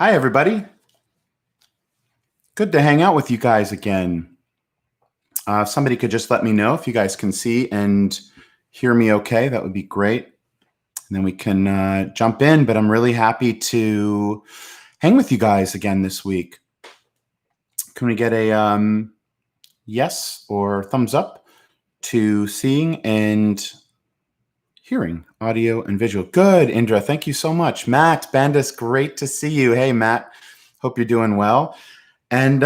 Hi, everybody. Good to hang out with you guys again. If somebody could just let me know if you guys can see and hear me okay, that would be great. And then we can jump in, but I'm really happy to hang with you guys again this week. Can we get a yes or thumbs up to seeing and hearing audio and visual? Good, Indra. Thank you so much. Matt Bandis, great to see you. Hey, Matt. Hope you're doing well. And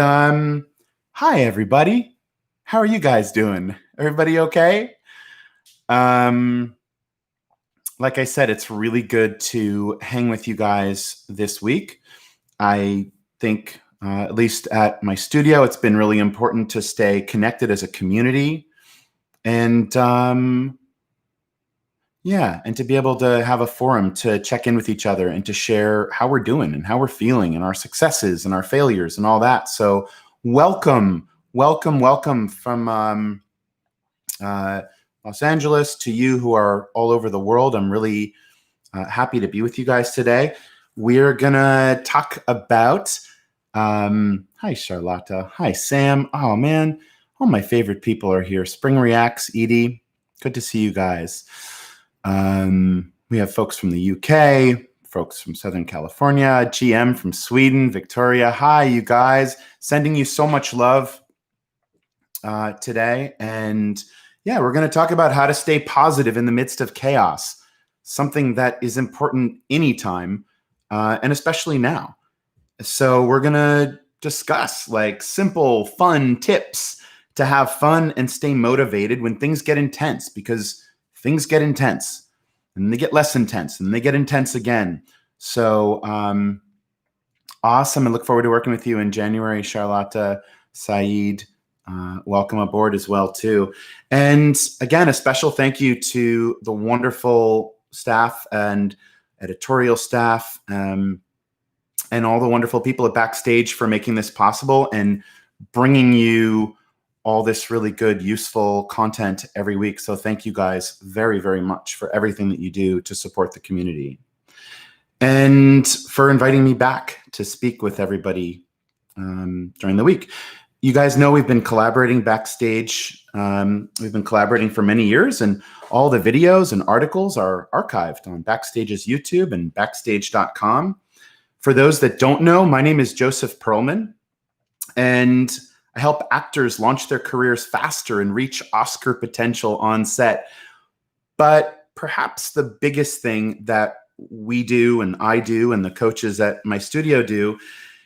hi, everybody. How are you guys doing? Everybody okay? Like I said, it's really good to hang with you guys this week. I think, at least at my studio, it's been really important to stay connected as a community. And and to be able to have a forum to check in with each other and to share how we're doing and how we're feeling and our successes and our failures and all that. So welcome from Los Angeles to you who are all over the world. I'm really happy to be with you guys today. We're gonna talk about, hi Charlotta, hi Sam. Oh man, all my favorite people are here. Spring Reacts, Edie, good to see you guys. We have folks from the UK, folks from Southern California, GM from Sweden, Victoria. Hi, you guys. Sending you so much love today. And yeah, we're going to talk about how to stay positive in the midst of chaos, something that is important anytime, and especially now. So we're going to discuss like simple, fun tips to have fun and stay motivated when things get intense, because things get intense and they get less intense and they get intense again. So awesome. I look forward to working with you in January, Charlotta, Saeed. Welcome aboard as well, too. And again, a special thank you to the wonderful staff and editorial staff and all the wonderful people at Backstage for making this possible and bringing you all this really good, useful content every week. So thank you guys very, very much for everything that you do to support the community and for inviting me back to speak with everybody during the week. You guys know we've been collaborating Backstage. We've been collaborating for many years, and all the videos and articles are archived on Backstage's YouTube and backstage.com. For those that don't know, my name is Joseph Pearlman, and I help actors launch their careers faster and reach Oscar potential on set. But perhaps the biggest thing that we do and I do and the coaches at my studio do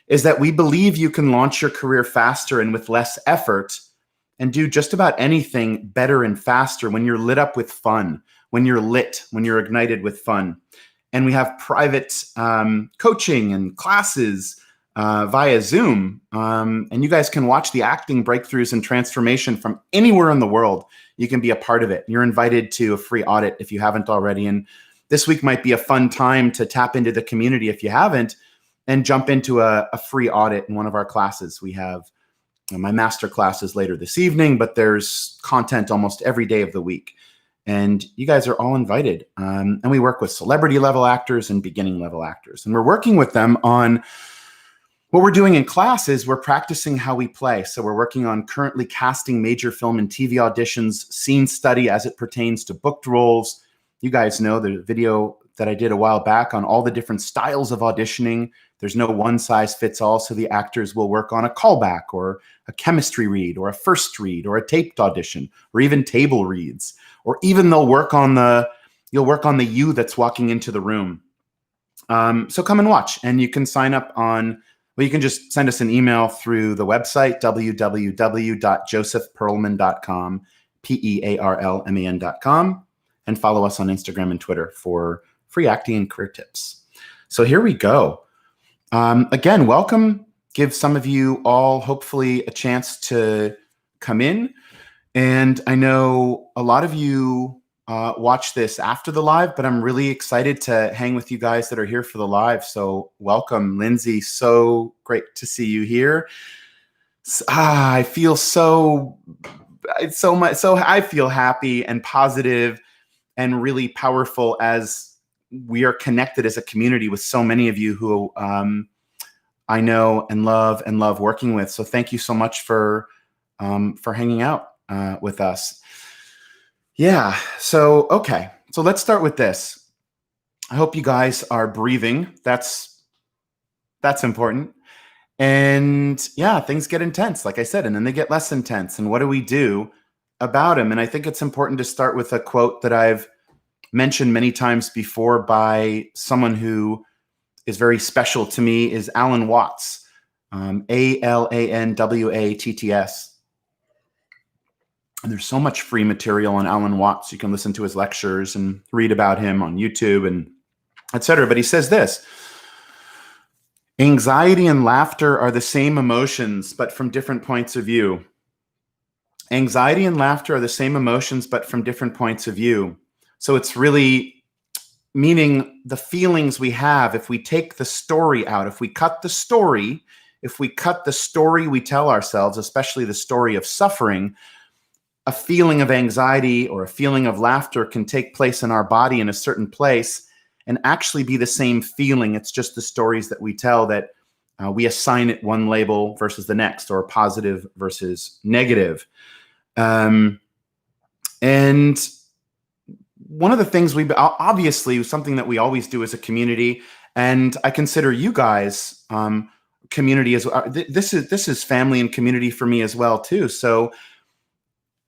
is that we believe you can launch your career faster and with less effort and do just about anything better and faster when you're lit up with fun, when you're lit, when you're ignited with fun. And we have private coaching and classes via Zoom. And you guys can watch the acting breakthroughs and transformation from anywhere in the world. You can be a part of it. You're invited to a free audit if you haven't already. And this week might be a fun time to tap into the community if you haven't and jump into a free audit in one of our classes. We have my master classes later this evening, but there's content almost every day of the week. And you guys are all invited. And we work with celebrity level actors and beginning level actors. And we're working with them on what we're doing in class is we're practicing how we play. So we're working on currently casting major film and TV auditions, scene study as it pertains to booked roles. You guys know the video that I did a while back on all the different styles of auditioning. There's no one size fits all. So the actors will work on a callback or a chemistry read or a first read or a taped audition or even table reads, or even you'll work on the you that's walking into the room. So come and watch, and you can sign up on, well, you can just send us an email through the website, www.josephpearlman.com, PEARLMAN.com, and follow us on Instagram and Twitter for free acting and career tips. So here we go. Again, welcome. Give some of you all hopefully a chance to come in. And I know a lot of you watch this after the live, but I'm really excited to hang with you guys that are here for the live. So welcome, Lindsay. So great to see you here. I feel I feel happy and positive and really powerful as we are connected as a community with so many of you who I know and love working with. So thank you so much for hanging out with us. Yeah. So, okay. So let's start with this. I hope you guys are breathing. That's important. And yeah, things get intense, like I said, and then they get less intense. And what do we do about them? And I think it's important to start with a quote that I've mentioned many times before by someone who is very special to me, is Alan Watts, Alanwatts. And there's so much free material on Alan Watts. You can listen to his lectures and read about him on YouTube and etc. But he says this: anxiety and laughter are the same emotions, but from different points of view. Anxiety and laughter are the same emotions, but from different points of view. So it's really meaning the feelings we have, if we take the story out, if we cut the story we tell ourselves, especially the story of suffering, a feeling of anxiety or a feeling of laughter can take place in our body in a certain place and actually be the same feeling. It's just the stories that we tell that we assign it one label versus the next, or positive versus negative. And one of the things obviously something that we always do as a community, and I consider you guys community as well. This is family and community for me as well too. So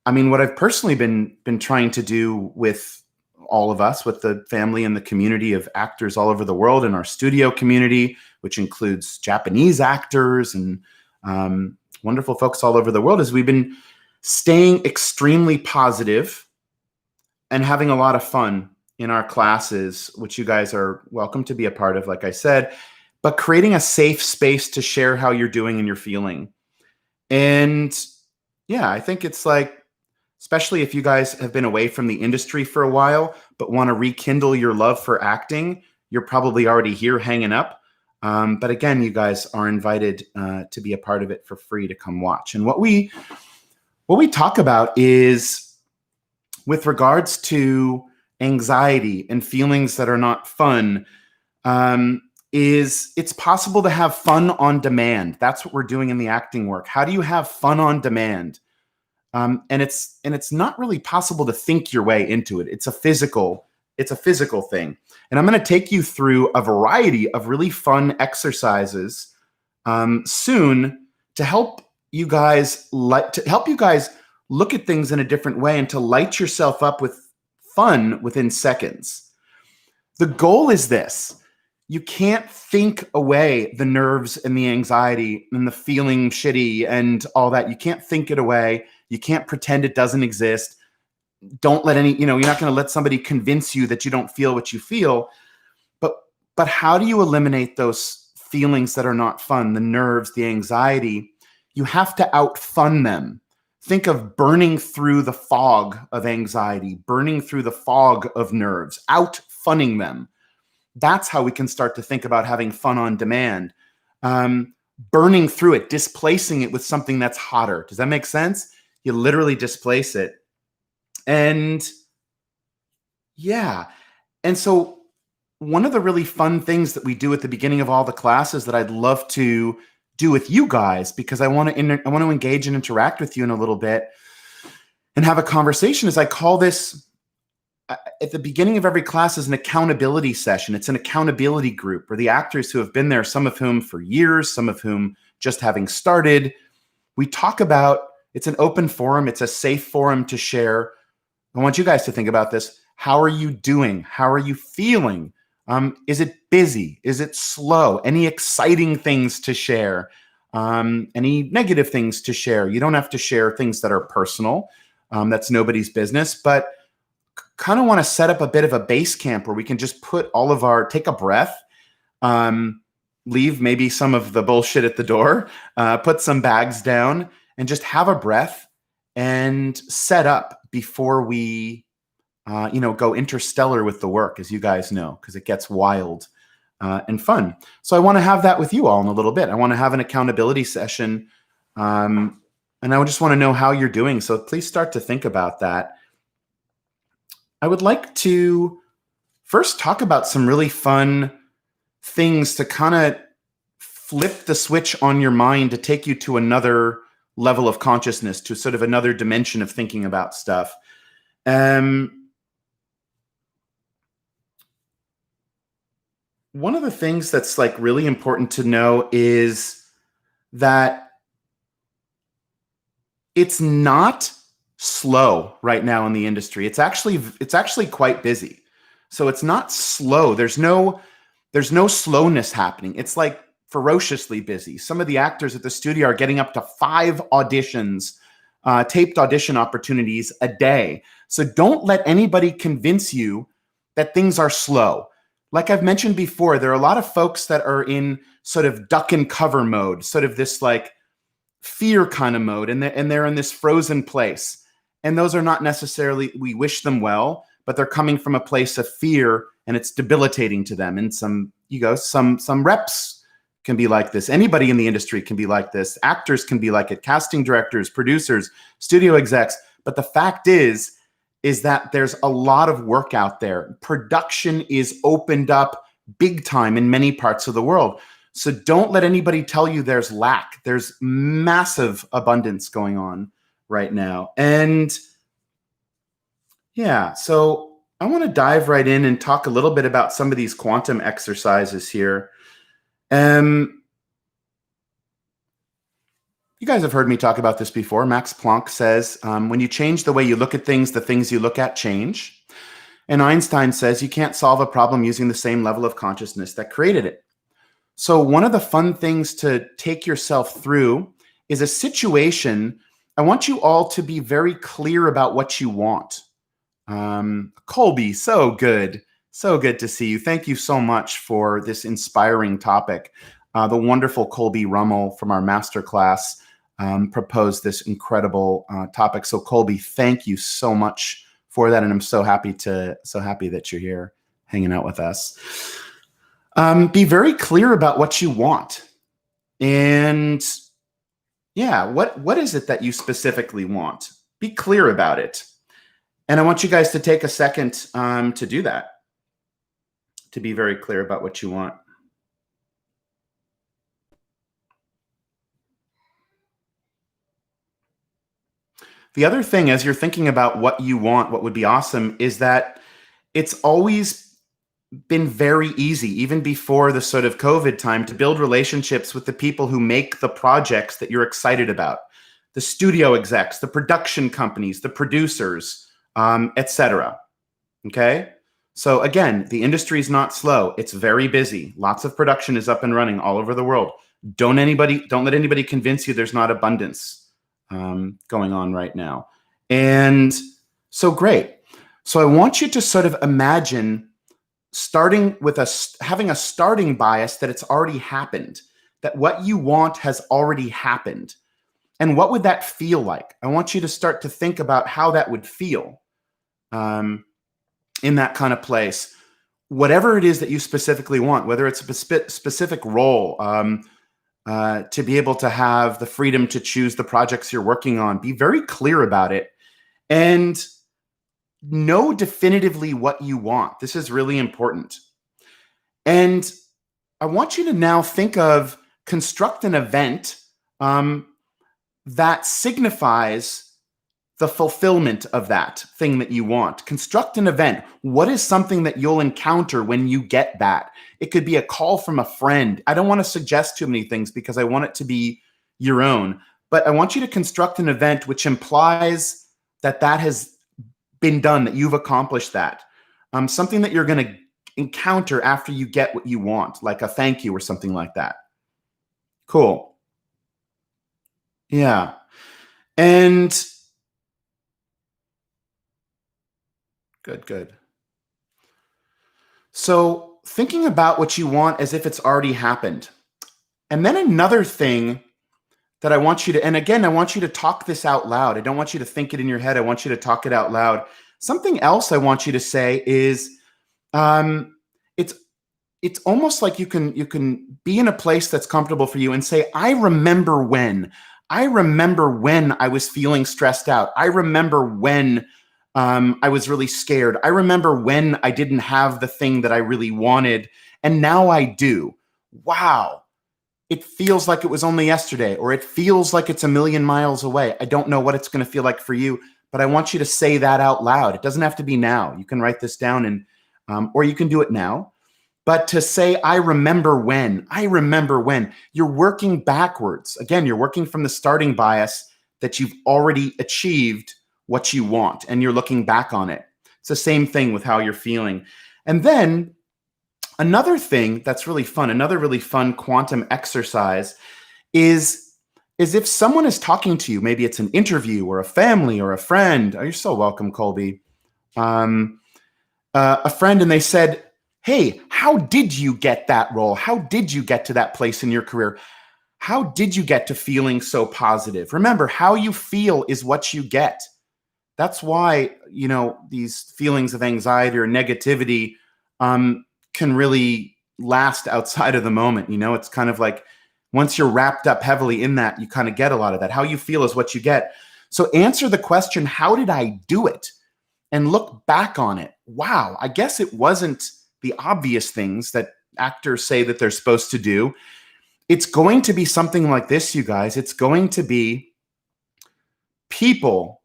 I mean, what I've personally been trying to do with all of us, with the family and the community of actors all over the world, in our studio community, which includes Japanese actors and wonderful folks all over the world, is we've been staying extremely positive and having a lot of fun in our classes, which you guys are welcome to be a part of, like I said, but creating a safe space to share how you're doing and you're feeling. And yeah, I think it's like, especially if you guys have been away from the industry for a while, but want to rekindle your love for acting, you're probably already here hanging up. But again, you guys are invited to be a part of it for free to come watch. And what we talk about is, with regards to anxiety and feelings that are not fun, is it's possible to have fun on demand. That's what we're doing in the acting work. How do you have fun on demand? And it's not really possible to think your way into it. It's a physical thing. And I'm going to take you through a variety of really fun exercises soon to help you guys look at things in a different way and to light yourself up with fun within seconds. The goal is this: you can't think away the nerves and the anxiety and the feeling shitty and all that. You can't think it away. You can't pretend it doesn't exist. Don't let you're not going to let somebody convince you that you don't feel what you feel. But how do you eliminate those feelings that are not fun, the nerves, the anxiety? You have to out-fun them. Think of burning through the fog of anxiety, burning through the fog of nerves, out-funning them. That's how we can start to think about having fun on demand. Burning through it, displacing it with something that's hotter. Does that make sense? You literally displace it. And yeah. And so one of the really fun things that we do at the beginning of all the classes that I'd love to do with you guys, because I want to engage and interact with you in a little bit and have a conversation, is I call this, at the beginning of every class, is an accountability session. It's an accountability group where the actors who have been there, some of whom for years, some of whom just having started, we talk about, it's an open forum. It's a safe forum to share. I want you guys to think about this. How are you doing? How are you feeling? Is it busy? Is it slow? Any exciting things to share? Any negative things to share? You don't have to share things that are personal. That's nobody's business, but kind of want to set up a bit of a base camp where we can just put take a breath, leave maybe some of the bullshit at the door, put some bags down, and just have a breath and set up before we, go interstellar with the work, as you guys know, because it gets wild and fun. So I want to have that with you all in a little bit. I want to have an accountability session, and I just want to know how you're doing. So please start to think about that. I would like to first talk about some really fun things to kind of flip the switch on your mind to take you to another level of consciousness, to sort of another dimension of thinking about stuff. One of the things that's like really important to know is that it's not slow right now in the industry. It's actually quite busy. So it's not slow. There's no slowness happening. It's like ferociously busy. Some of the actors at the studio are getting up to 5 auditions, taped audition opportunities a day. So don't let anybody convince you that things are slow. Like I've mentioned before, there are a lot of folks that are in sort of duck and cover mode, sort of this like fear kind of mode, and they're in this frozen place. And those are not necessarily, we wish them well, but they're coming from a place of fear, and it's debilitating to them. And some reps can be like this. Anybody in the industry can be like this. Actors can be like it. Casting directors, producers, studio execs. But the fact is that there's a lot of work out there. Production is opened up big time in many parts of the world. So don't let anybody tell you there's lack. There's massive abundance going on right now. And yeah, so I want to dive right in and talk a little bit about some of these quantum exercises here. You guys have heard me talk about this before. Max Planck says, when you change the way you look at things, the things you look at change. And Einstein says you can't solve a problem using the same level of consciousness that created it. So one of the fun things to take yourself through is a situation. I want you all to be very clear about what you want. Colby, so good. So good to see you. Thank you so much for this inspiring topic. The wonderful Colby Rummel from our masterclass proposed this incredible topic. So Colby, thank you so much for that. And I'm so happy that you're here hanging out with us. Be very clear about what you want. And yeah, what is it that you specifically want? Be clear about it. And I want you guys to take a second to do that, to be very clear about what you want. The other thing, as you're thinking about what you want, what would be awesome, is that it's always been very easy, even before the sort of COVID time, to build relationships with the people who make the projects that you're excited about. The studio execs, the production companies, the producers, etc. Okay? So again, the industry is not slow. It's very busy. Lots of production is up and running all over the world. Don't let anybody convince you there's not abundance going on right now. And so great. So I want you to sort of imagine starting with having a starting bias that it's already happened, that what you want has already happened. And what would that feel like? I want you to start to think about how that would feel in that kind of place. Whatever it is that you specifically want, whether it's a specific role, to be able to have the freedom to choose the projects you're working on, be very clear about it and know definitively what you want. This is really important. And I want you to now construct an event that signifies the fulfillment of that thing that you want. Construct an event. What is something that you'll encounter when you get that? It could be a call from a friend. I don't want to suggest too many things because I want it to be your own, but I want you to construct an event which implies that has been done, that you've accomplished that. Something that you're going to encounter after you get what you want, like a thank you or something like that. Cool. Yeah. And good. So thinking about what you want as if it's already happened. And then another thing that I want you to, and again, I want you to talk this out loud. I don't want you to think it in your head. I want you to talk it out loud. Something else I want you to say is, it's almost like you can be in a place that's comfortable for you and say, I remember when I was feeling stressed out. I remember when I was really scared. I remember when I didn't have the thing that I really wanted, and now I do. Wow. it feels like it was only yesterday, or it feels like it's a million miles away. I don't know what it's going to feel like for you, but I want you to say that out loud. It doesn't have to be now. You can write this down or you can do it now. But to say, I remember when, you're working backwards. Again, you're working from the starting bias that you've already achieved what you want and you're looking back on it. It's the same thing with how you're feeling. And then another thing that's really fun, another really fun quantum exercise is if someone is talking to you, maybe it's an interview or a family or a friend. Oh, you're so welcome, Colby. A friend, and they said, hey, how did you get that role? How did you get to that place in your career? How did you get to feeling so positive? Remember, how you feel is what you get. That's why, these feelings of anxiety or negativity can really last outside of the moment. It's kind of like once you're wrapped up heavily in that, you kind of get a lot of that. How you feel is what you get. So answer the question, how did I do it? And look back on it. Wow, I guess it wasn't the obvious things that actors say that they're supposed to do. It's going to be something like this, you guys. It's going to be people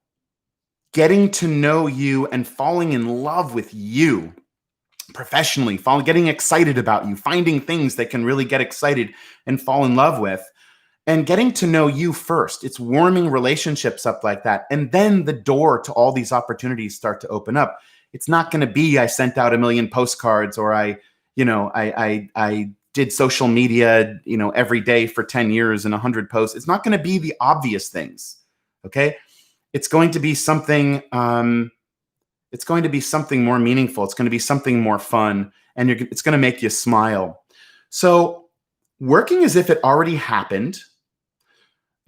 getting to know you and falling in love with you professionally, getting excited about you, finding things that can really get excited and fall in love with, and getting to know you first. It's warming relationships up like that. And then the door to all these opportunities start to open up. It's not going to be, I sent out 1 million postcards, or I did social media, every day for 10 years and 100 posts. It's not going to be the obvious things. Okay. It's going to be something, it's going to be something more meaningful. It's going to be something more fun, and it's going to make you smile. So working as if it already happened,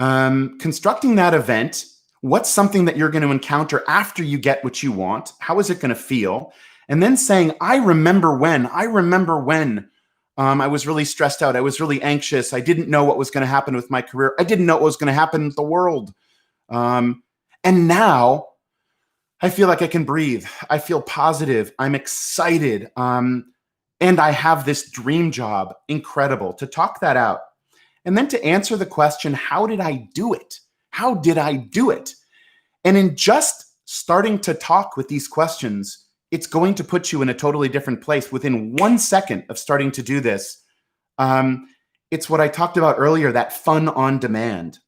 constructing that event, what's something that you're going to encounter after you get what you want? How is it going to feel? And then saying, I remember when I was really stressed out. I was really anxious. I didn't know what was going to happen with my career. I didn't know what was going to happen with the world. And now I feel like I can breathe. I feel positive. I'm excited. And I have this dream job. Incredible. To talk that out. And then to answer the question, how did I do it? How did I do it? And in just starting to talk with these questions, it's going to put you in a totally different place within 1 second of starting to do this. It's what I talked about earlier, that fun on demand.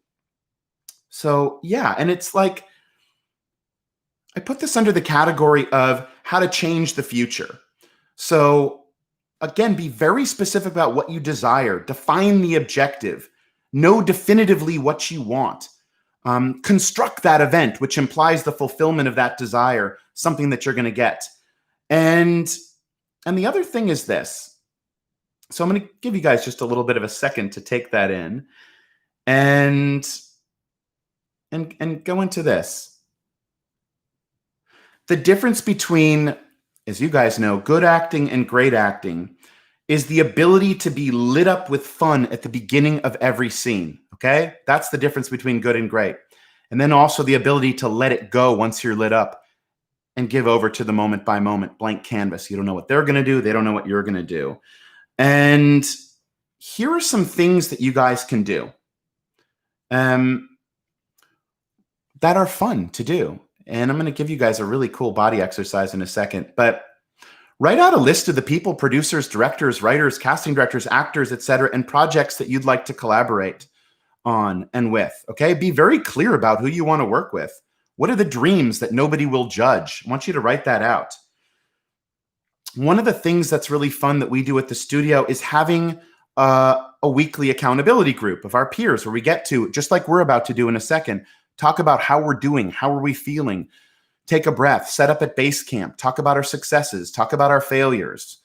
So yeah, and it's like, I put this under the category of how to change the future. So again, be very specific about what you desire. Define the objective. Know definitively what you want. Construct that event, which implies the fulfillment of that desire, something that you're going to get. And the other thing is this. So I'm going to give you guys just a little bit of a second to take that in and go into this. The difference between, as you guys know, good acting and great acting is the ability to be lit up with fun at the beginning of every scene, okay? That's the difference between good and great. And then also the ability to let it go once you're lit up and give over to the moment by moment, blank canvas. You don't know what they're going to do. They don't know what you're going to do. And here are some things that you guys can do that are fun to do. And I'm going to give you guys a really cool body exercise in a second, but write out a list of the people, producers, directors, writers, casting directors, actors, etc., and projects that you'd like to collaborate on and with, okay? Be very clear about who you want to work with. What are the dreams that nobody will judge? I want you to write that out. One of the things that's really fun that we do at the studio is having a weekly accountability group of our peers where we get to, just like we're about to do in a second, talk about how we're doing, how are we feeling, take a breath, set up at base camp, talk about our successes, talk about our failures,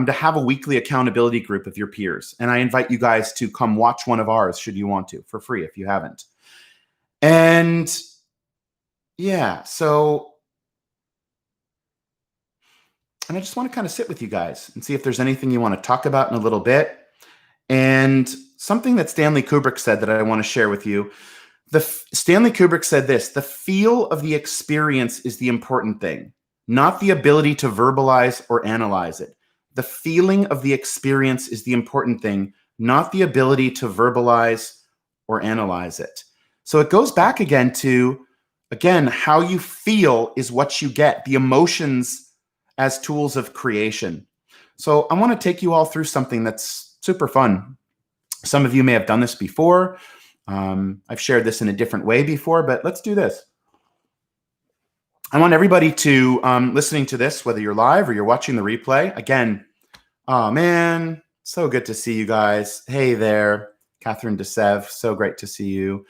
to have a weekly accountability group of your peers. And I invite you guys to come watch one of ours, should you want to, for free if you haven't. And yeah, so, and I just want to kind of sit with you guys and see if there's anything you want to talk about in a little bit. And something that Stanley Kubrick said that I want to share with you. Stanley Kubrick said this: the feel of the experience is the important thing, not the ability to verbalize or analyze it. The feeling of the experience is the important thing, not the ability to verbalize or analyze it. So it goes back again to, again, how you feel is what you get, the emotions as tools of creation. So I want to take you all through something that's super fun. Some of you may have done this before. I've shared this in a different way before, but let's do this. I want everybody to, listening to this, whether you're live or you're watching the replay, again, oh man, so good to see you guys. Hey there, Catherine DeSev, so great to see you.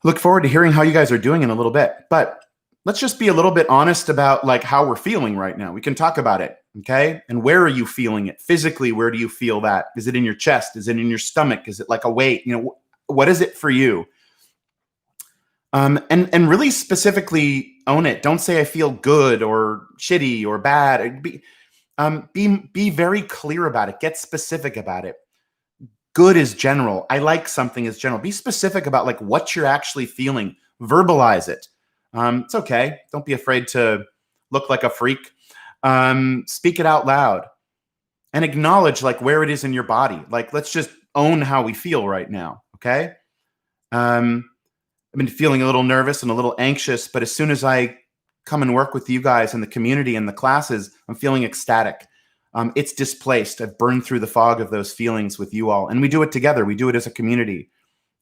Look forward to hearing how you guys are doing in a little bit, but let's just be a little bit honest about like how we're feeling right now. We can talk about it, okay? And where are you feeling it? Physically, where do you feel that? Is it in your chest? Is it in your stomach? Is it like a weight? You know, what is it for you? And really specifically own it. Don't say I feel good or shitty or bad. Be very clear about it. Get specific about it. Good is general. I like something as general. Be specific about like what you're actually feeling. Verbalize it. It's okay. Don't be afraid to look like a freak. Speak it out loud and acknowledge like where it is in your body. Like, let's just own how we feel right now. Okay. I've been feeling a little nervous and a little anxious, but as soon as I come and work with you guys in the community and the classes, I'm feeling ecstatic. It's displaced. I've burned through the fog of those feelings with you all. And we do it together. We do it as a community.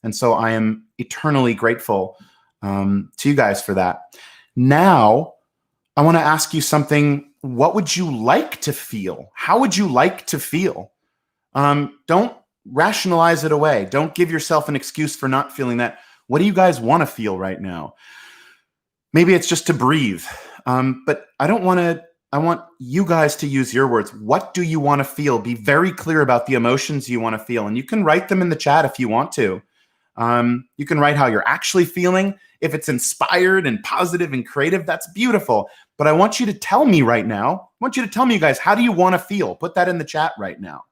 And so I am eternally grateful to you guys for that. Now, I want to ask you something. What would you like to feel? How would you like to feel? Don't rationalize it away. Don't give yourself an excuse for not feeling that. What do you guys want to feel right now? Maybe it's just to breathe. But I want you guys to use your words. What do you want to feel? Be very clear about the emotions you want to feel. And you can write them in the chat if you want to. You can write how you're actually feeling. If it's inspired and positive and creative, that's beautiful. But I want you to tell me right now. I want you to tell me, you guys, how do you want to feel? Put that in the chat right now.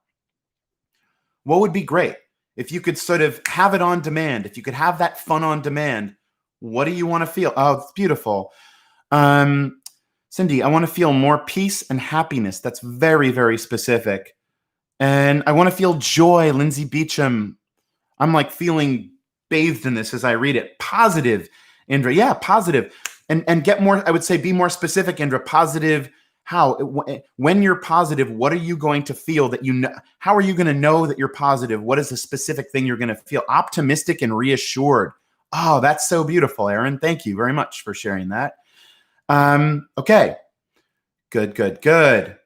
What would be great? If you could sort of have it on demand, if you could have that fun on demand, what do you want to feel? Oh, it's beautiful. Cindy, I want to feel more peace and happiness. That's very, very specific. And I want to feel joy, Lindsay Beecham. I'm like feeling bathed in this as I read it. Positive, Indra. Yeah, positive. And get more, I would say be more specific, Indra. Positive. How? When you're positive, what are you going to feel that you know? How are you going to know that you're positive? What is the specific thing you're going to feel? Optimistic and reassured. Oh, that's so beautiful, Aaron. Thank you very much for sharing that. Okay. Good.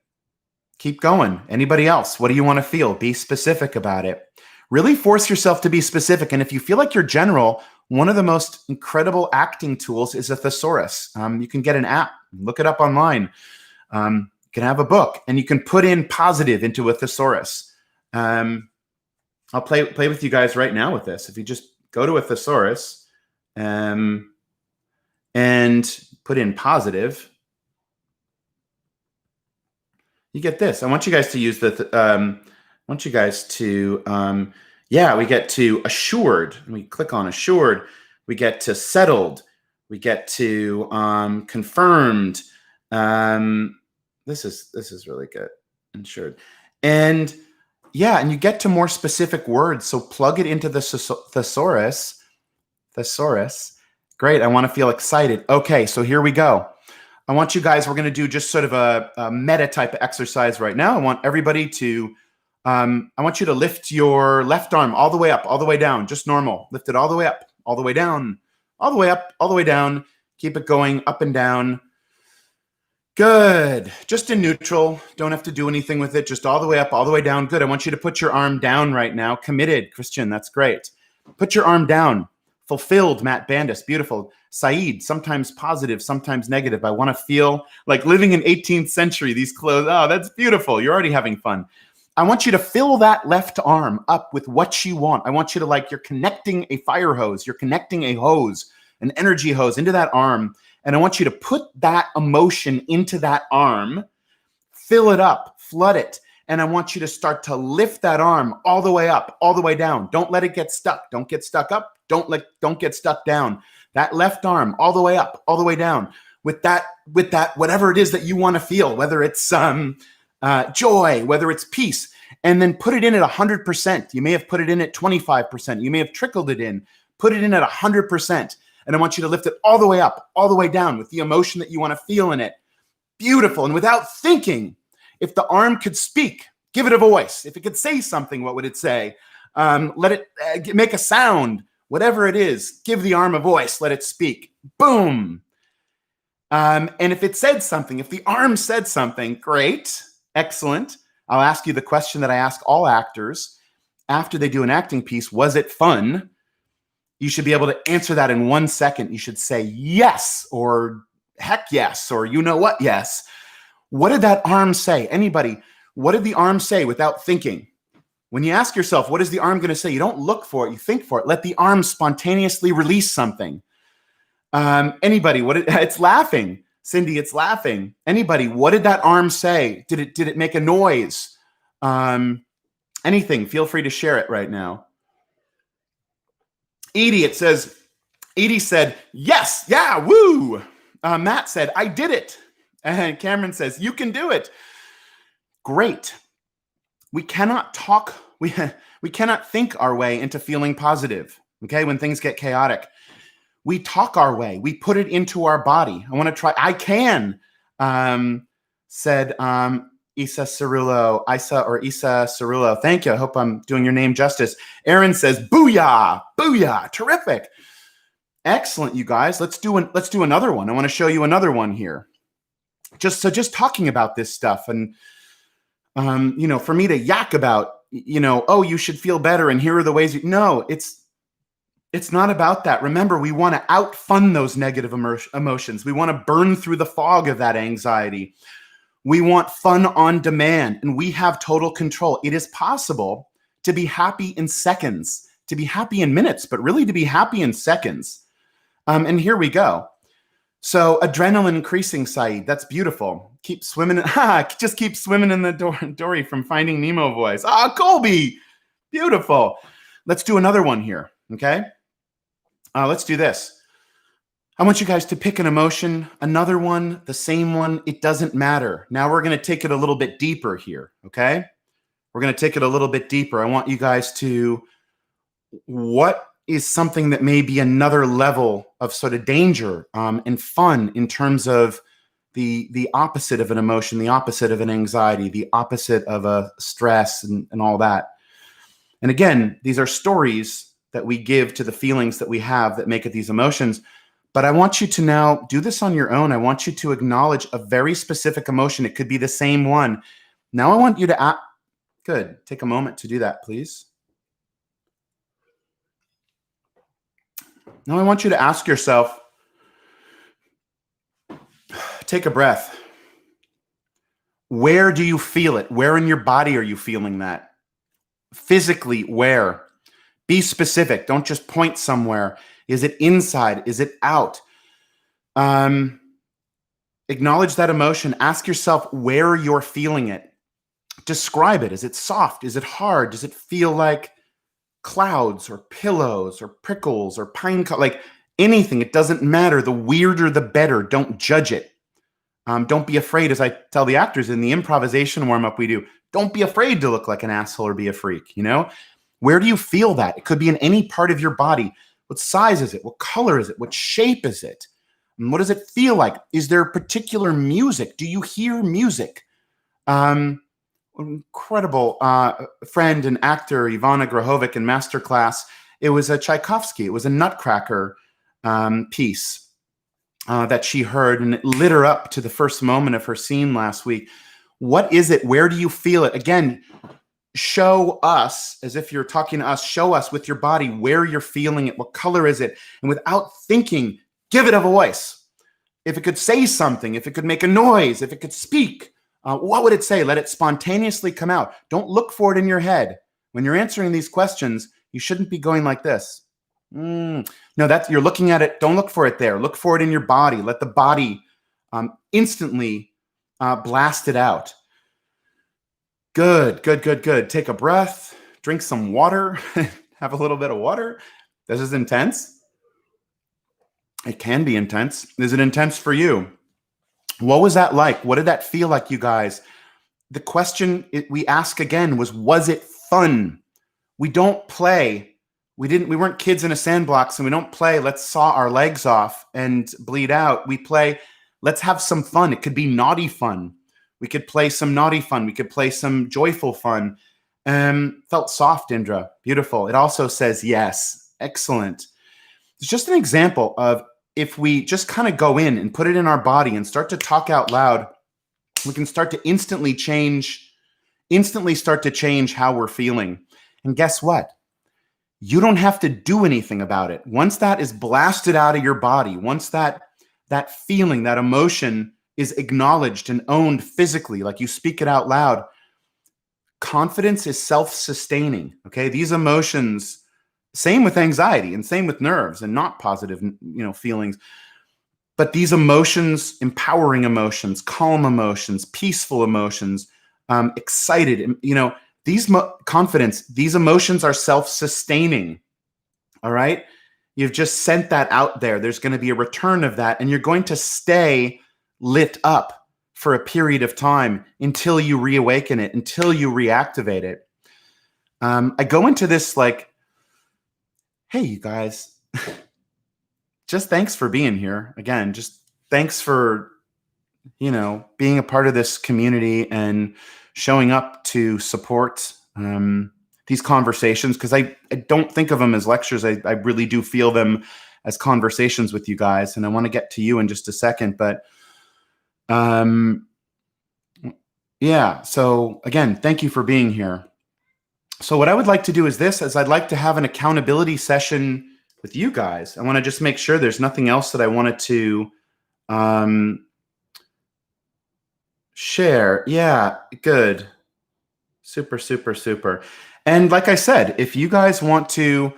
Keep going. Anybody else? What do you want to feel? Be specific about it. Really force yourself to be specific. And if you feel like you're general, one of the most incredible acting tools is a thesaurus. You can get an app, look it up online. You can have a book and you can put in positive into a thesaurus. I'll play with you guys right now with this. If you just go to a thesaurus and put in positive, you get this. I want you guys to use we get to assured. We click on assured. We get to settled. We get to confirmed. This is really good. Ensured. And you get to more specific words. So plug it into the thesaurus. Great. I want to feel excited. Okay, so here we go. I want you guys, we're going to do just sort of a meta type of exercise right now. I want everybody to, I want you to lift your left arm all the way up, all the way down, just normal. Lift it all the way up, all the way down, all the way up, all the way down. Keep it going up and down. Good. Just in neutral. Don't have to do anything with it. Just all the way up, all the way down. Good. I want you to put your arm down right now. Committed. Christian, that's great. Put your arm down. Fulfilled, Matt Bandis. Beautiful. Saeed, sometimes positive, sometimes negative. I want to feel like living in 18th century. These clothes. Oh, that's beautiful. You're already having fun. I want you to fill that left arm up with what you want. I want you to you're connecting a fire hose. You're connecting a hose, an energy hose into that arm. And I want you to put that emotion into that arm, fill it up, flood it. And I want you to start to lift that arm all the way up, all the way down. Don't let it get stuck. Don't get stuck up. Don't get stuck down. That left arm all the way up, all the way down with that, whatever it is that you want to feel, whether it's joy, whether it's peace. and then put it in at 100%. You may have put it in at 25%. You may have trickled it in. Put it in at 100%. And I want you to lift it all the way up, all the way down with the emotion that you want to feel in it. Beautiful. And without thinking, if the arm could speak, give it a voice. If it could say something, what would it say? Let it make a sound. Whatever it is, give the arm a voice. Let it speak. Boom. And if it said something, if the arm said something, great, excellent. I'll ask you the question that I ask all actors after they do an acting piece. Was it fun? You should be able to answer that in 1 second. You should say yes, or heck yes, or you know what, yes. What did that arm say? Anybody, what did the arm say without thinking? When you ask yourself, what is the arm going to say? You don't look for it, you think for it. Let the arm spontaneously release something. Anybody, it's laughing. Cindy, it's laughing. Anybody, what did that arm say? Did it make a noise? Anything, feel free to share it right now. Edie said, yes, yeah, woo. Matt said, I did it. And Cameron says, you can do it. Great. We cannot talk, we cannot think our way into feeling positive, okay, when things get chaotic. We talk our way. We put it into our body. I want to try. I can, said Isa Cerullo. Thank you. I hope I'm doing your name justice. Aaron says, booyah, booyah, terrific. Excellent, you guys. Let's do another one. I want to show you another one here. Just talking about this stuff, and for me to yak about, oh, you should feel better, and here are the ways. No, it's not about that. Remember, we want to outfun those negative emotions. We want to burn through the fog of that anxiety. We want fun on demand, and we have total control. It is possible to be happy in seconds, to be happy in minutes, but really to be happy in seconds. And here we go. So adrenaline increasing, Saeed. That's beautiful. Keep swimming. Just keep swimming in the Dory from Finding Nemo voice. Colby. Beautiful. Let's do another one here. Okay. Let's do this. I want you guys to pick an emotion, another one, the same one. It doesn't matter. Now we're going to take it a little bit deeper here. Okay. We're going to take it a little bit deeper. I want you guys to, what is something that may be another level of sort of danger and fun in terms of the opposite of an emotion, the opposite of an anxiety, the opposite of a stress and all that. And again, these are stories that we give to the feelings that we have that make it these emotions. But I want you to now do this on your own. I want you to acknowledge a very specific emotion. It could be the same one. Now I want you to good. Take a moment to do that, please. Now I want you to ask yourself, take a breath. Where do you feel it? Where in your body are you feeling that? Physically, where? Be specific. Don't just point somewhere. Is it inside? Is it out? Acknowledge that emotion. Ask yourself where you're feeling it. Describe it. Is it soft? Is it hard? Does it feel like clouds or pillows or prickles or like anything? It doesn't matter. The weirder, the better. Don't judge it. Don't be afraid, as I tell the actors in the improvisation warm-up we do, don't be afraid to look like an asshole or be a freak, Where do you feel that? It could be in any part of your body. What size is it? What color is it? What shape is it? And what does it feel like? Is there particular music? Do you hear music? Incredible friend and actor, Ivana Grahovic, in Masterclass. It was a Tchaikovsky. It was a Nutcracker piece that she heard, and it lit her up to the first moment of her scene last week. What is it? Where do you feel it? Again, show us, as if you're talking to us, show us with your body where you're feeling it. What color is it? And without thinking, give it a voice. If it could say something, if it could make a noise, if it could speak, what would it say? Let it spontaneously come out. Don't look for it in your head. When you're answering these questions, you shouldn't be going like this. No, you're looking at it. Don't look for it there. Look for it in your body. Let the body instantly blast it out. Good. Take a breath. Drink some water. Have a little bit of water. This is intense. It can be intense. Is it intense for you? What was that like? What did that feel like, you guys? the question we ask again was it fun? We don't play. We weren't kids in a sandbox, and we don't play, let's saw our legs off and bleed out. We play, let's have some fun. It could be naughty fun. We could play some naughty fun. We could play some joyful fun. Felt soft, Indra. Beautiful. It also says yes. Excellent. It's just an example of, if we just kind of go in and put it in our body and start to talk out loud, we can start to instantly start to change how we're feeling. And guess what? You don't have to do anything about it. Once that is blasted out of your body, once that feeling, that emotion is acknowledged and owned physically, like you speak it out loud, confidence is self-sustaining. Okay, these emotions, same with anxiety and same with nerves and not positive, feelings. But these emotions, empowering emotions, calm emotions, peaceful emotions, excited, confidence, these emotions are self-sustaining. All right. You've just sent that out there. There's going to be a return of that, and you're going to stay lit up for a period of time until you reawaken it, until you reactivate it. I go into this like, hey, you guys, just thanks for being here. Again, just thanks for, being a part of this community and showing up to support these conversations, because I don't think of them as lectures. I really do feel them as conversations with you guys. And I want to get to you in just a second. But yeah, so again, thank you for being here. So what I would like to do is I'd like to have an accountability session with you guys. I want to just make sure there's nothing else that I wanted to share. Yeah, good. Super, super, super. And like I said, if you guys want to,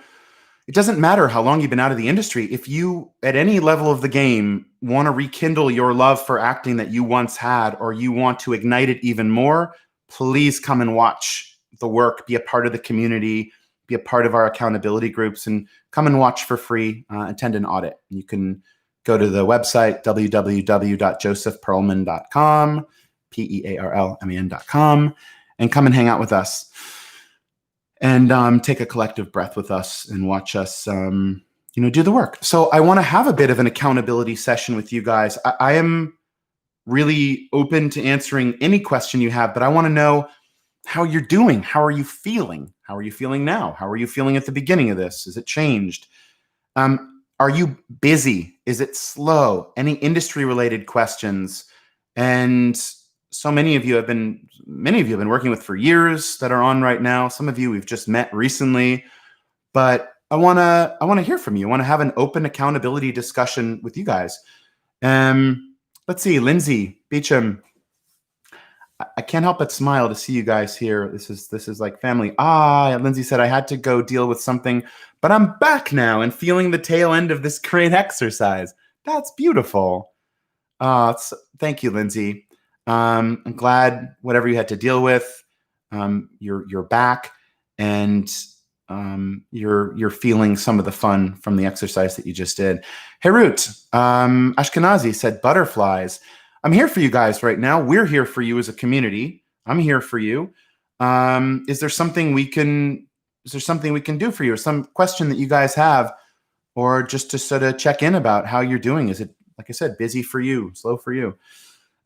it doesn't matter how long you've been out of the industry. If you, at any level of the game, want to rekindle your love for acting that you once had, or you want to ignite it even more, please come and watch the work, be a part of the community, be a part of our accountability groups, and come and watch for free, attend an audit. You can go to the website, www.josephpearlman.com, PEARLMAN.com, and come and hang out with us. And take a collective breath with us and watch us, do the work. So I want to have a bit of an accountability session with you guys. I am really open to answering any question you have, but I want to know how you're doing. How are you feeling? How are you feeling now? How are you feeling at the beginning of this? Has it changed? Are you busy? Is it slow? Any industry-related questions? And so many of you have been working with for years that are on right now. Some of you we've just met recently, but I want to hear from you. I want to have an open accountability discussion with you guys. Let's see, Lindsay Beecham. I can't help but smile to see you guys here. This is like family. Lindsay said, I had to go deal with something, but I'm back now and feeling the tail end of this great exercise. That's beautiful. Thank you, Lindsay. I'm glad whatever you had to deal with, you're back, and you're feeling some of the fun from the exercise that you just did. Herut Ashkenazi said butterflies. I'm here for you guys right now. We're here for you as a community. I'm here for you. Is there something we can do for you, or some question that you guys have, or just to sort of check in about how you're doing? Is it, like I said, busy for you, slow for you?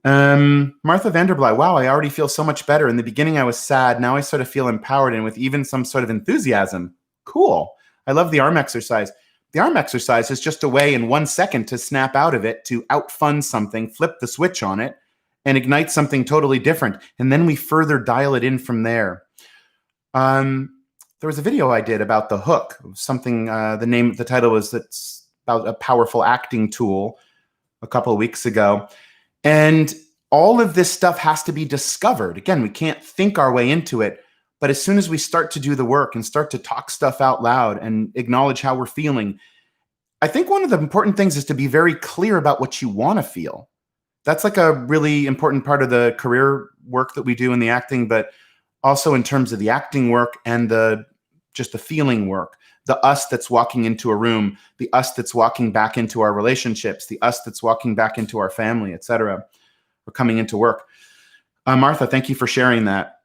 Martha Vanderbly, wow, I already feel so much better. In the beginning, I was sad. Now I sort of feel empowered and with even some sort of enthusiasm. Cool. I love the arm exercise. The arm exercise is just a way in 1 second to snap out of it, to outfun something, flip the switch on it, and ignite something totally different. And then we further dial it in from there. There was a video I did about the hook, something, the title was, it's about a powerful acting tool, a couple of weeks ago. And all of this stuff has to be discovered. Again, we can't think our way into it. But as soon as we start to do the work and start to talk stuff out loud and acknowledge how we're feeling, I think one of the important things is to be very clear about what you want to feel. That's like a really important part of the career work that we do in the acting, but also in terms of the acting work and just the feeling work. The us that's walking into a room, the us that's walking back into our relationships, the us that's walking back into our family, etc., or coming into work. Martha, thank you for sharing that.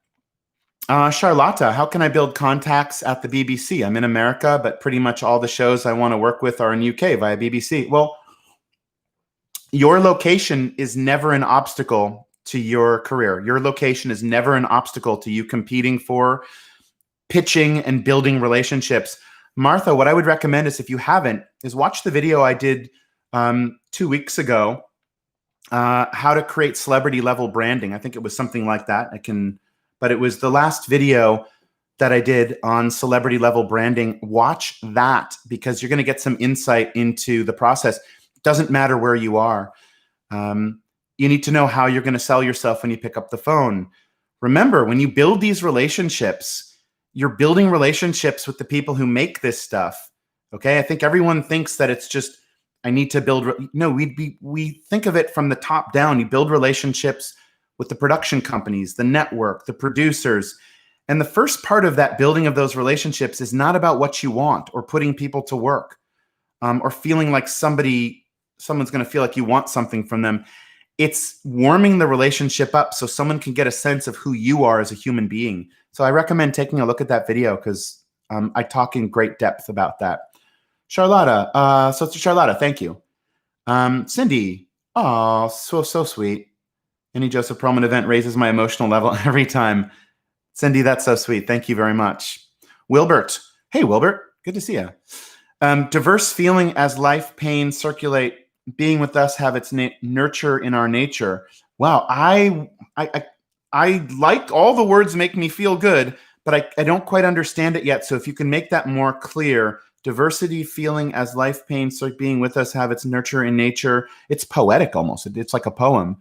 Charlotta, how can I build contacts at the BBC? I'm in America, but pretty much all the shows I want to work with are in UK via BBC. Well, your location is never an obstacle to your career. Your location is never an obstacle to you competing for, pitching, and building relationships. Martha, what I would recommend is, if you haven't, is watch the video I did 2 weeks ago, how to create celebrity level branding. I think it was something like that. But it was the last video that I did on celebrity level branding. Watch that, because you're going to get some insight into the process. It doesn't matter where you are. You need to know how you're going to sell yourself when you pick up the phone. Remember, when you build these relationships, you're building relationships with the people who make this stuff. Okay. I think everyone thinks that it's just, I need to build. No, we think of it from the top down. You build relationships with the production companies, the network, the producers. And the first part of that building of those relationships is not about what you want or putting people to work, or feeling like someone's going to feel like you want something from them. It's warming the relationship up so someone can get a sense of who you are as a human being. So I recommend taking a look at that video, because I talk in great depth about that. Charlotta, so Charlotta, thank you. Cindy, oh, so sweet. Any Joseph Pearlman event raises my emotional level every time. Cindy, that's so sweet. Thank you very much. Wilbert, hey Wilbert, good to see you. Diverse feeling as life pain circulate. Being with us have its nurture in our nature. Wow, I like all the words make me feel good, but I don't quite understand it yet. So if you can make that more clear. Diversity feeling as life pain, so being with us have its nurture in nature. It's poetic almost. It's like a poem.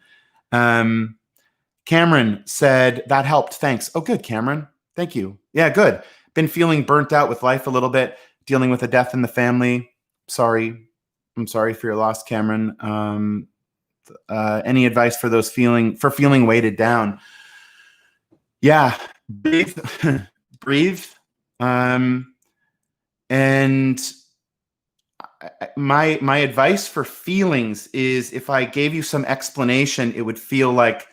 Cameron said, that helped. Thanks. Oh, good, Cameron. Thank you. Yeah, good. Been feeling burnt out with life a little bit, dealing with a death in the family. Sorry. I'm sorry for your loss, Cameron. Any advice for feeling weighted down? Yeah, breathe, breathe. And my advice for feelings is, if I gave you some explanation, it would feel like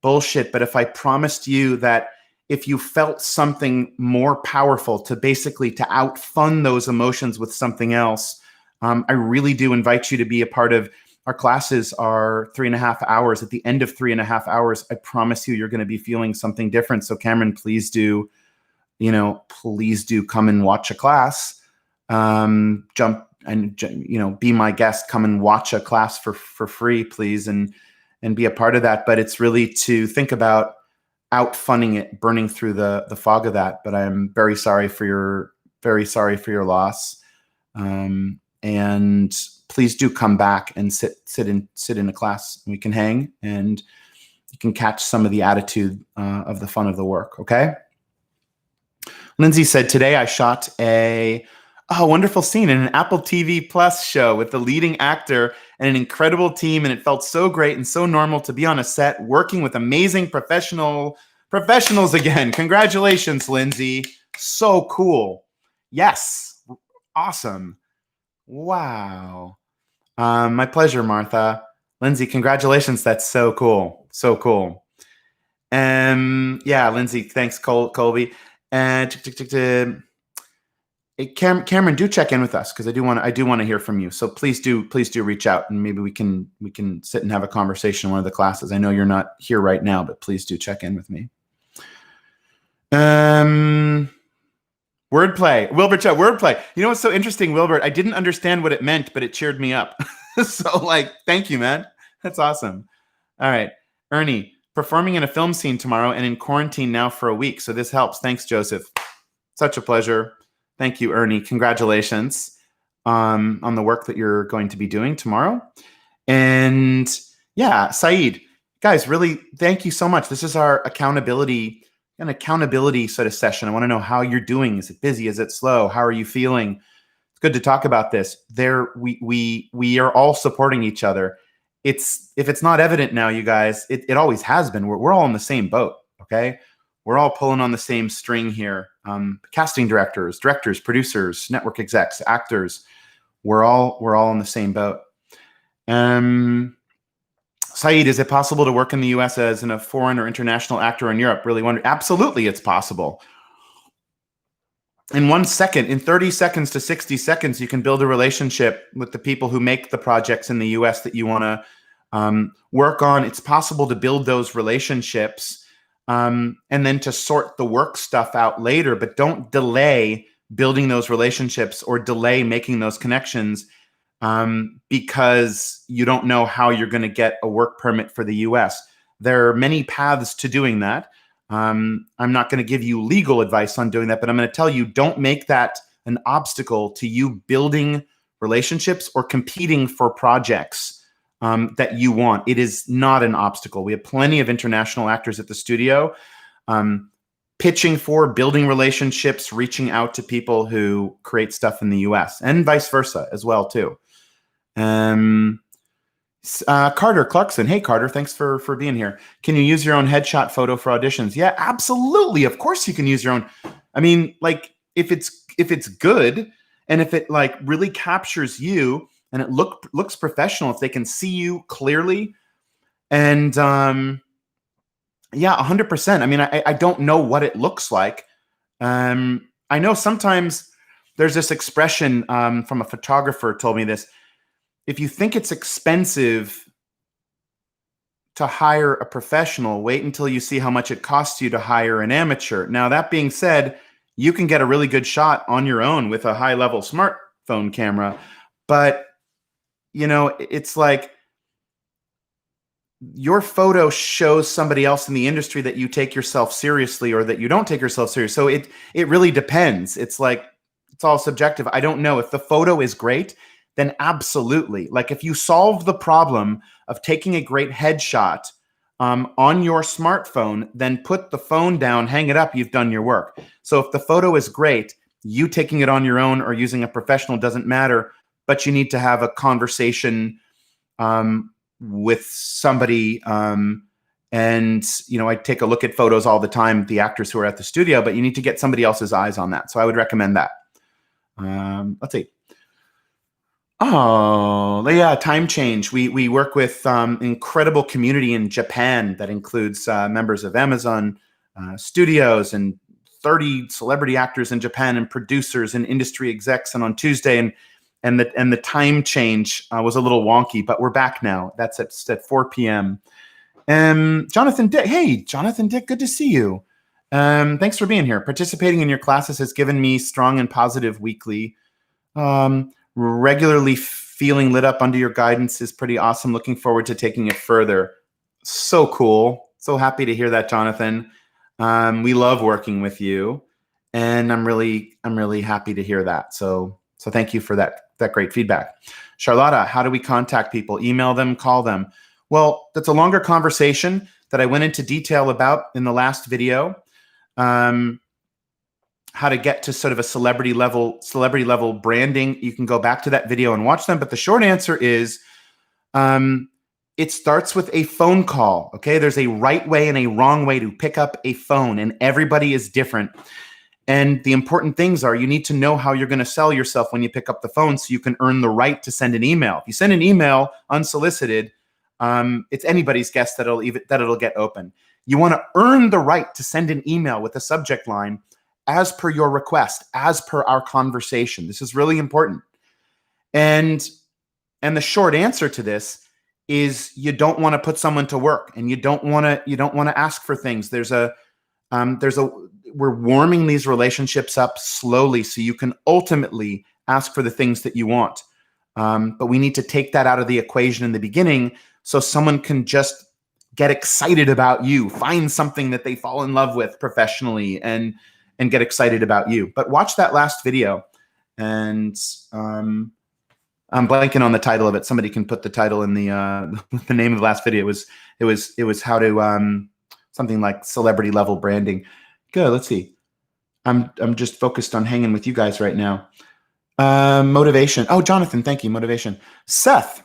bullshit. But if I promised you that if you felt something more powerful to outfund those emotions with something else, I really do invite you to be a part of our classes. Are 3.5 hours. At the end of 3.5 hours, I promise you, you're going to be feeling something different. So Cameron, please do come and watch a class. Jump and, be my guest. Come and watch a class for free, please, and be a part of that. But it's really to think about outfunning it, burning through the fog of that. But I'm very sorry for your loss. And please do come back and sit in a class. We can hang, and you can catch some of the attitude of the fun of the work. Okay. Lindsay said, today I shot a wonderful scene in an Apple TV Plus show with the leading actor and an incredible team, and it felt so great and so normal to be on a set working with amazing professionals again. Congratulations, Lindsay. So cool. Yes. Awesome. Wow. My pleasure, Martha. Lindsay, congratulations. That's so cool. So cool. Yeah, Lindsay, thanks, Colby. And Cameron, do check in with us, because I do want to hear from you. So please do reach out, and maybe we can sit and have a conversation in one of the classes. I know you're not here right now, but please do check in with me. Wordplay, Wilbert, wordplay. You know what's so interesting, Wilbert? I didn't understand what it meant, but it cheered me up. So, thank you, man. That's awesome. All right, Ernie, performing in a film scene tomorrow and in quarantine now for a week. So this helps. Thanks, Joseph. Such a pleasure. Thank you, Ernie. Congratulations on the work that you're going to be doing tomorrow. And yeah, Saeed, guys, really, thank you so much. This is our accountability sort of session. I want to know how you're doing. Is it busy? Is it slow? How are you feeling? It's good to talk about this. We are all supporting each other. If it's not evident now, you guys, it always has been. We're all in the same boat. Okay. We're all pulling on the same string here. Casting directors, producers, network execs, actors. We're all in the same boat. Saeed, is it possible to work in the US as a foreign or international actor in Europe? Really wonder. Absolutely, it's possible. In 1 second, in 30 seconds to 60 seconds, you can build a relationship with the people who make the projects in the US that you want to work on. It's possible to build those relationships and then to sort the work stuff out later, but don't delay building those relationships or delay making those connections because you don't know how you're going to get a work permit for the US. There are many paths to doing that. I'm not going to give you legal advice on doing that, but I'm going to tell you, don't make that an obstacle to you building relationships or competing for projects that you want. It is not an obstacle. We have plenty of international actors at the studio pitching for, building relationships, reaching out to people who create stuff in the US and vice versa as well too. Carter Clarkson. Hey, Carter, thanks for being here. Can you use your own headshot photo for auditions? Yeah, absolutely. Of course you can use your own. I mean, like if it's good and if it like really captures you and it looks professional, if they can see you clearly and yeah, 100%. I mean, I don't know what it looks like. I know sometimes there's this expression from a photographer told me this. If you think it's expensive to hire a professional, wait until you see how much it costs you to hire an amateur. Now, that being said, you can get a really good shot on your own with a high-level smartphone camera. But, you know, it's like your photo shows somebody else in the industry that you take yourself seriously or that you don't take yourself seriously. So it really depends. It's like, it's all subjective. I don't know. If the photo is great, then absolutely. Like if you solve the problem of taking a great headshot on your smartphone, then put the phone down, hang it up, you've done your work. So if the photo is great, you taking it on your own or using a professional doesn't matter, but you need to have a conversation with somebody. And, you know, I take a look at photos all the time, the actors who are at the studio, but you need to get somebody else's eyes on that. So I would recommend that. Let's see. Oh, yeah, time change. We work with incredible community in Japan that includes members of Amazon Studios and 30 celebrity actors in Japan and producers and industry execs. And on Tuesday, and the time change was a little wonky, but we're back now. That's at 4 p.m. Jonathan Dick. Hey, Jonathan Dick, good to see you. Thanks for being here. Participating in your classes has given me strong and positive weekly. Regularly feeling lit up under your guidance is pretty awesome. Looking forward to taking it further. So cool. So happy to hear that, Jonathan. We love working with you, and I'm really happy to hear that. So thank you for that great feedback. Charlotta, how do we contact people? Email them, call them. Well, that's a longer conversation that I went into detail about in the last video. How to get to sort of a celebrity level branding. You can go back to that video and watch them. But the short answer is it starts with a phone call. Okay, there's a right way and a wrong way to pick up a phone, and everybody is different. And the important things are you need to know how you're going to sell yourself when you pick up the phone so you can earn the right to send an email. If you send an email unsolicited, it's anybody's guess that it'll get open. You want to earn the right to send an email with a subject line as per your request, as per our conversation. This is really important. And the short answer to this is you don't want to put someone to work, and you don't want to ask for things. We're warming these relationships up slowly so you can ultimately ask for the things that you want. But we need to take that out of the equation in the beginning so someone can just get excited about you, find something that they fall in love with professionally and get excited about you. But watch that last video, and I'm blanking on the title of it. Somebody can put the title in the name of the last video. It was how to something like celebrity level branding. Good. Let's see. I'm just focused on hanging with you guys right now. Motivation. Oh, Jonathan, thank you. Motivation. Seth,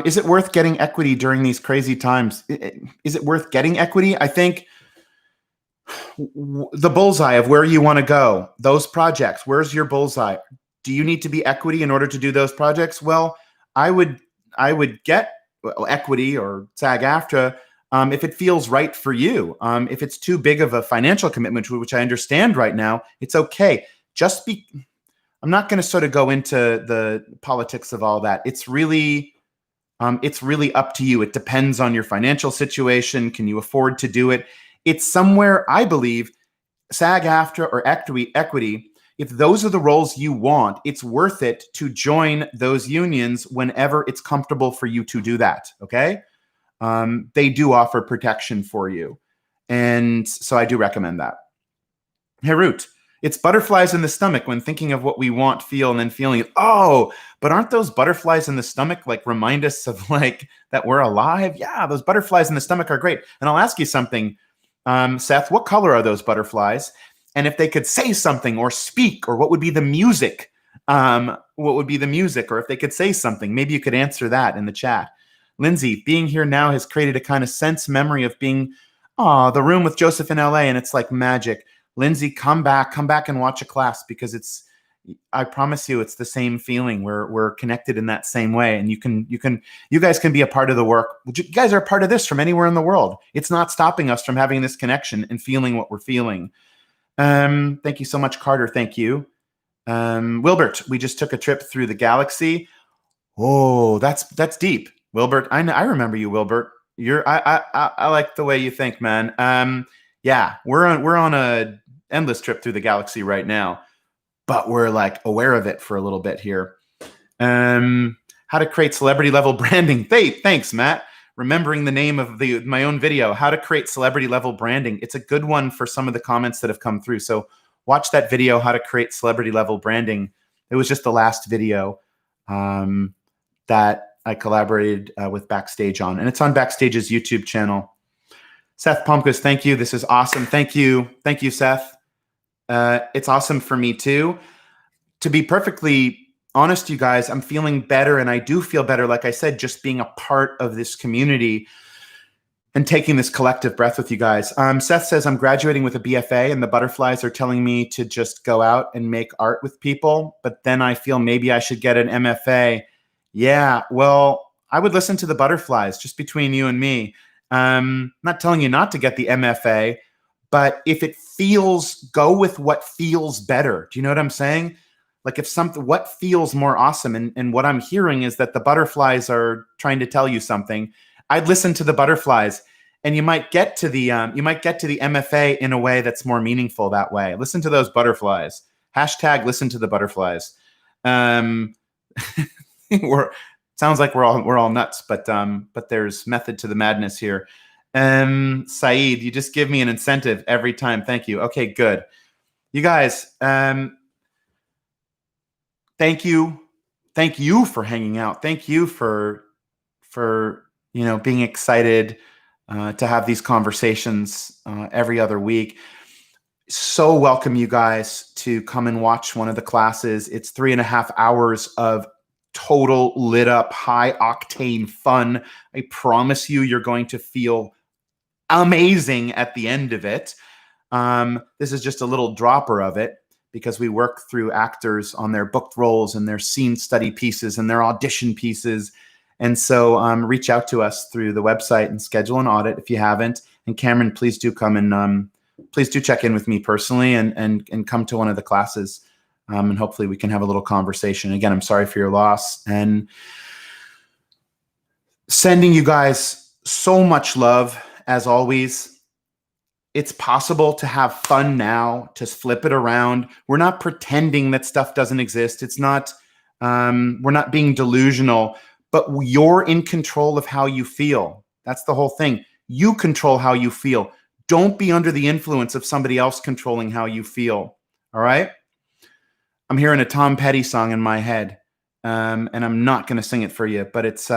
is it worth getting equity during these crazy times? Is it worth getting equity? I think the bullseye of where you want to go, those projects, where's your bullseye? Do you need to be equity in order to do those projects? Well, I would get Equity or SAG-AFTRA, if it feels right for you. If it's too big of a financial commitment, which I understand right now, it's okay. I'm not going to sort of go into the politics of all that. It's really up to you. It depends on your financial situation. Can you afford to do it? It's somewhere, I believe, SAG-AFTRA or equity, if those are the roles you want, it's worth it to join those unions whenever it's comfortable for you to do that, okay? They do offer protection for you. And so I do recommend that. Herut, it's butterflies in the stomach when thinking of what we want, feel, and then feeling it. Oh, but aren't those butterflies in the stomach like remind us of like that we're alive? Yeah, those butterflies in the stomach are great. And I'll ask you something, Seth, what color are those butterflies? And if they could say something or speak, or what would be the music? What would be the music? Or if they could say something, maybe you could answer that in the chat. Lindsay, being here now has created a kind of sense memory of being, the room with Joseph in LA, and it's like magic. Lindsay, come back and watch a class, because I promise you, it's the same feeling. We're connected in that same way. And you guys can be a part of the work. You guys are a part of this from anywhere in the world. It's not stopping us from having this connection and feeling what we're feeling. Thank you so much, Carter. Thank you. Wilbert, we just took a trip through the galaxy. Oh, that's deep. Wilbert, I remember you, Wilbert. I like the way you think, man. Yeah, we're on a endless trip through the galaxy right now, but we're like aware of it for a little bit here. How to create celebrity level branding. Thanks, Matt. Remembering the name of my own video, how to create celebrity level branding. It's a good one for some of the comments that have come through. So watch that video, how to create celebrity level branding. It was just the last video that I collaborated with Backstage on, and it's on Backstage's YouTube channel. Seth Palmquist, thank you. This is awesome. Thank you, Seth. It's awesome for me too. To be perfectly honest, you guys, I'm feeling better, and I do feel better, like I said, just being a part of this community and taking this collective breath with you guys. Seth says, I'm graduating with a BFA, and the butterflies are telling me to just go out and make art with people, but then I feel maybe I should get an MFA. Yeah, well, I would listen to the butterflies, just between you and me. Not telling you not to get the MFA, but if it feels, go with what feels better. Do you know what I'm saying? Like what feels more awesome? And what I'm hearing is that the butterflies are trying to tell you something. I'd listen to the butterflies, and you might get to the MFA in a way that's more meaningful that way. Listen to those butterflies. Hashtag listen to the butterflies. Sounds like we're all nuts, but there's method to the madness here. Saeed, you just give me an incentive every time. Thank you. Okay, good. You guys, thank you for hanging out. Thank you for being excited to have these conversations every other week. So welcome you guys to come and watch one of the classes. It's 3.5 hours of total lit up, high octane fun. I promise you're going to feel amazing at the end of it. This is just a little dropper of it, because we work through actors on their booked roles and their scene study pieces and their audition pieces. And so reach out to us through the website and schedule an audit if you haven't. And Cameron, please do come and please do check in with me personally and come to one of the classes. And hopefully we can have a little conversation. Again, I'm sorry for your loss, and sending you guys so much love as always. It's possible to have fun now, to flip it around. We're not pretending that stuff doesn't exist. It's not, we're not being delusional, but you're in control of how you feel. That's the whole thing. You control how you feel. Don't be under the influence of somebody else controlling how you feel. All right? I'm hearing a Tom Petty song in my head, and I'm not going to sing it for you, but it's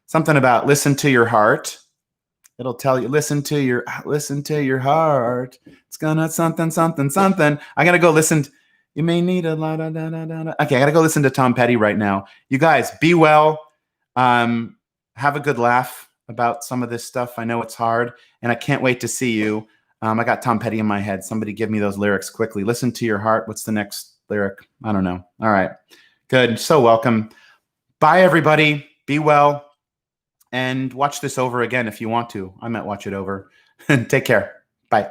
something about listen to your heart. It'll tell you, listen to your heart. It's gonna something. I gotta go listen. You may need a la da da da da. Okay, I gotta go listen to Tom Petty right now. You guys, be well. Have a good laugh about some of this stuff. I know it's hard, and I can't wait to see you. I got Tom Petty in my head. Somebody give me those lyrics quickly. Listen to your heart. What's the next lyric? I don't know. All right. Good. So welcome. Bye, everybody. Be well. and watch this over again if you want to. I might watch it over. Take care. Bye.